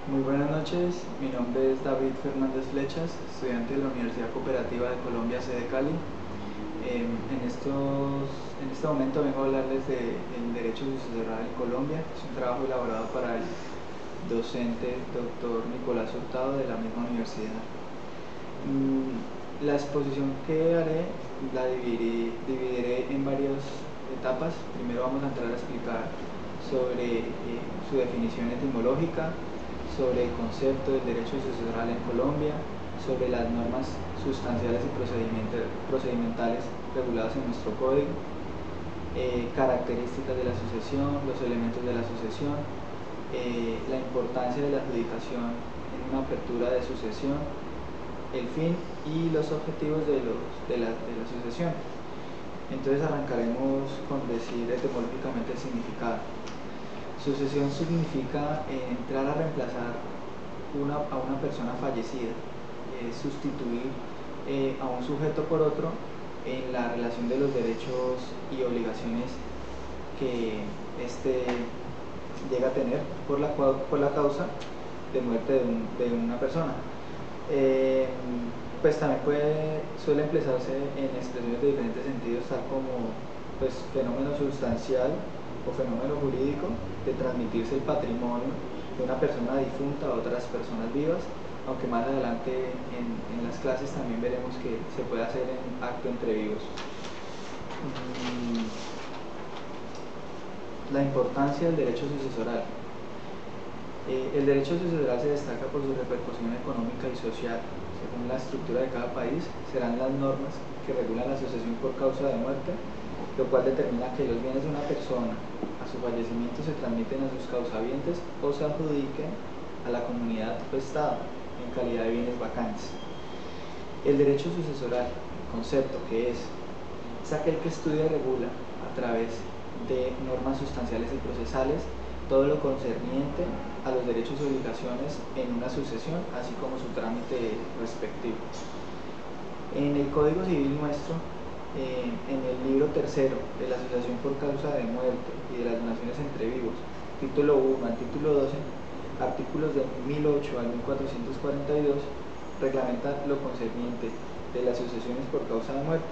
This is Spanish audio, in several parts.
Muy buenas noches, mi nombre es David Fernández Flechas, estudiante de la Universidad Cooperativa de Colombia, sede Cali. En este momento vengo a hablarles del derecho sucesoral en Colombia. Es un trabajo elaborado para el docente doctor Nicolás Hurtado de la misma universidad. La exposición que haré la dividiré en varias etapas. Primero vamos a entrar a explicar sobre su definición etimológica, sobre el concepto del derecho sucesoral en Colombia, sobre las normas sustanciales y procedimentales reguladas en nuestro código, características de la sucesión, los elementos de la sucesión, la importancia de la adjudicación en una apertura de sucesión, el fin y los objetivos de la sucesión. Entonces arrancaremos con decir etimológicamente el significado. Sucesión significa entrar a reemplazar a una persona fallecida, sustituir a un sujeto por otro en la relación de los derechos y obligaciones que éste llega a tener por la causa de muerte de una persona. Pues también suele emplearse en expresiones de diferentes sentidos, tal como pues, fenómeno sustancial o fenómeno jurídico de transmitirse el patrimonio de una persona difunta a otras personas vivas, aunque más adelante en las clases también veremos que se puede hacer en acto entre vivos. La importancia del derecho sucesoral. El derecho sucesoral se destaca por su repercusión económica y social. Según la estructura de cada país, serán las normas que regulan la sucesión por causa de muerte, lo cual determina que los bienes de una persona a su fallecimiento se transmiten a sus causavientes o se adjudiquen a la comunidad o Estado en calidad de bienes vacantes. El derecho sucesoral, concepto que es aquel que estudia y regula a través de normas sustanciales y procesales todo lo concerniente a los derechos y obligaciones en una sucesión, así como su trámite respectivo. En el Código Civil nuestro, en el libro tercero de la sucesión por causa de muerte y de las donaciones entre vivos, título 1 al título 12, artículos de 1008 al 1442, reglamenta lo concerniente de las sucesiones por causa de muerte,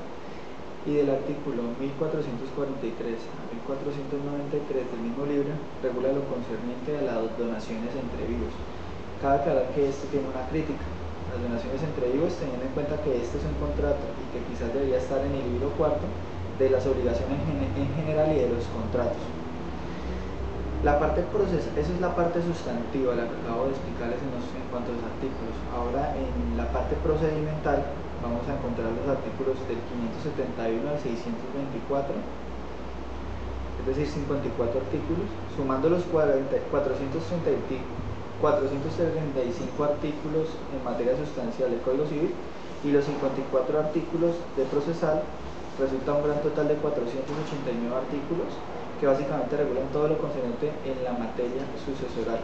y del artículo 1443 a 1493 del mismo libro regula lo concerniente a las donaciones entre vivos. Cabe aclarar que esto tiene una crítica. Las donaciones entre vivos, teniendo en cuenta que este es un contrato y que quizás debería estar en el libro cuarto de las obligaciones en general y de los contratos. La parte procesal, esa es la parte sustantiva, la que acabo de explicarles en cuanto a los artículos. Ahora en la parte procedimental vamos a encontrar los artículos del 571 al 624, es decir, 54 artículos, sumando los 435 artículos en materia sustancial del Código Civil y los 54 artículos de procesal, resulta un gran total de 489 artículos que básicamente regulan todo lo concerniente en la materia sucesoral,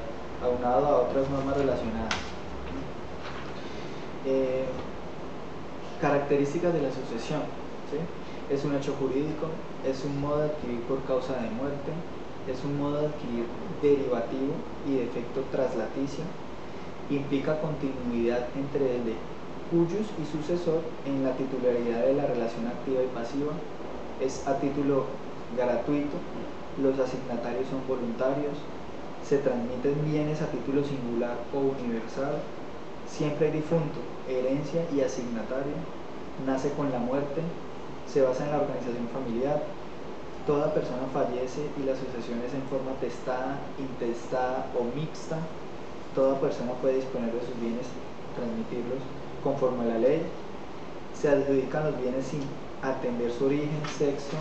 aunado a otras normas relacionadas. Características de la sucesión, ¿sí? Es un hecho jurídico, es un modo de adquirir por causa de muerte, es un modo de adquirir derivativo y de efecto traslaticio, implica continuidad entre el de cuyos y sucesor en la titularidad de la relación activa y pasiva, es a título gratuito, los asignatarios son voluntarios, se transmiten bienes a título singular o universal, siempre hay difunto, herencia y asignatario, nace con la muerte, se basa en la organización familiar, toda persona fallece y la sucesión es en forma testada, intestada o mixta, toda persona puede disponer de sus bienes, transmitirlos conforme a la ley, se adjudican los bienes sin atender su origen, sexo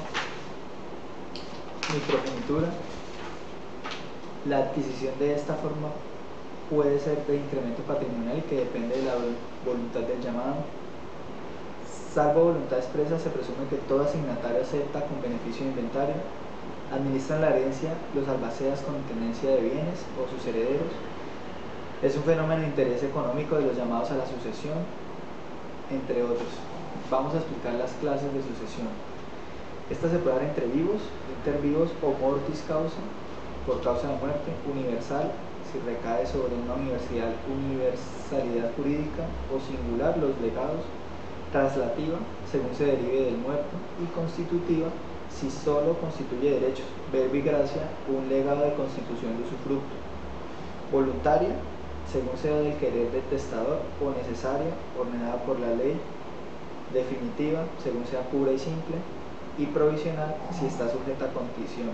ni progenitura. La adquisición de esta forma puede ser de incremento patrimonial y que depende de la voluntad del llamado. Salvo voluntad expresa, se presume que todo asignatario acepta con beneficio de inventario. Administran la herencia los albaceas con tenencia de bienes o sus herederos. Es un fenómeno de interés económico de los llamados a la sucesión, entre otros. Vamos a explicar las clases de sucesión. Esta se puede dar entre vivos, intervivos o mortis causa, por causa de muerte, universal, si recae sobre una universalidad jurídica o singular los legados, traslativa, según se derive del muerto, y constitutiva, si sólo constituye derechos, verbo y gracia, un legado de constitución de usufructo, voluntaria, según sea del querer del testador, o necesaria, ordenada por la ley, definitiva, según sea pura y simple, y provisional, si está sujeta a condición,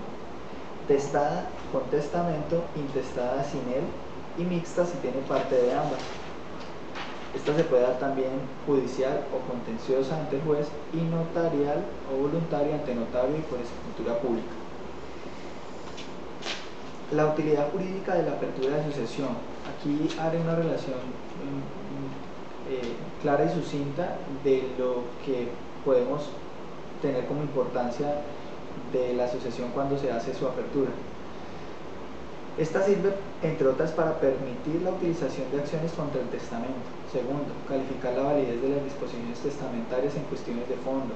testada con testamento, intestada sin él, y mixta si tiene parte de ambas. Esta se puede dar también judicial o contenciosa ante juez, y notarial o voluntaria ante notario y por escritura pública. La utilidad jurídica de la apertura de sucesión. Aquí haré una relación clara y sucinta de lo que podemos tener como importancia de la sucesión cuando se hace su apertura. Esta sirve, entre otras, para permitir la utilización de acciones contra el testamento. Segundo, calificar la validez de las disposiciones testamentarias en cuestiones de fondo.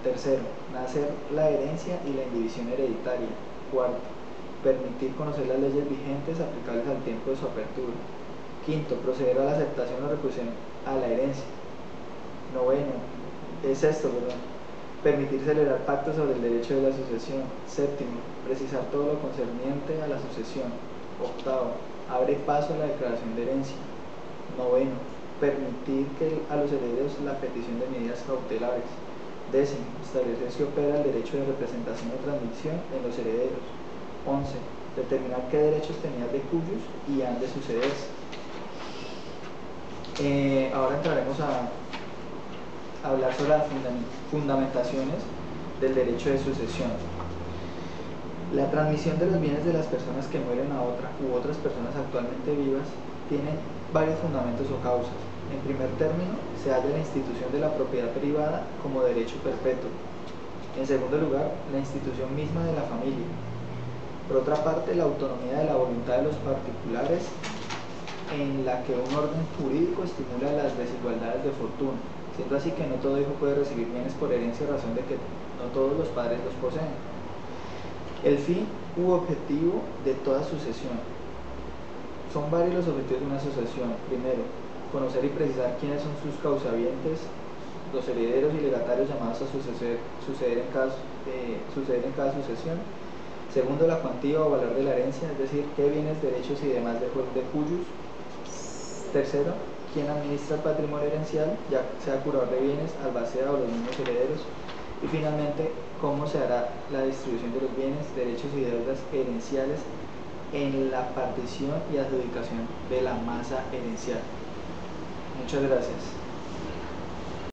Tercero, nacer la herencia y la indivisión hereditaria. Cuarto, permitir conocer las leyes vigentes aplicables al tiempo de su apertura. Quinto, proceder a la aceptación o reposición a la herencia. Permitir celebrar pactos sobre el derecho de la sucesión. Séptimo, precisar todo lo concerniente a la sucesión. Octavo, abre paso a la declaración de herencia. Noveno, permitir a los herederos la petición de medidas cautelares. Décimo, establecer si opera el derecho de representación o transmisión en los herederos. 11, determinar qué derechos tenía de cuyos y han de sucederse. Ahora entraremos a hablar sobre las fundamentaciones del derecho de sucesión. La transmisión de los bienes de las personas que mueren a otra u otras personas actualmente vivas tiene varios fundamentos o causas. En primer término, se halla la institución de la propiedad privada como derecho perpetuo. En segundo lugar, la institución misma de la familia. Por otra parte, la autonomía de la voluntad de los particulares, en la que un orden jurídico estimula las desigualdades de fortuna, siendo así que no todo hijo puede recibir bienes por herencia a razón de que no todos los padres los poseen. El fin u objetivo de toda sucesión. Son varios los objetivos de una sucesión. Primero, conocer y precisar quiénes son sus causavientes, los herederos y legatarios llamados a suceder en cada sucesión. Segundo, la cuantía o valor de la herencia, es decir, qué bienes, derechos y demás de cuyos. Tercero, quién administra el patrimonio herencial, ya sea curador de bienes, albacea o los mismos herederos. Y finalmente, cómo se hará la distribución de los bienes, derechos y deudas herenciales en la partición y adjudicación de la masa herencial. Muchas gracias.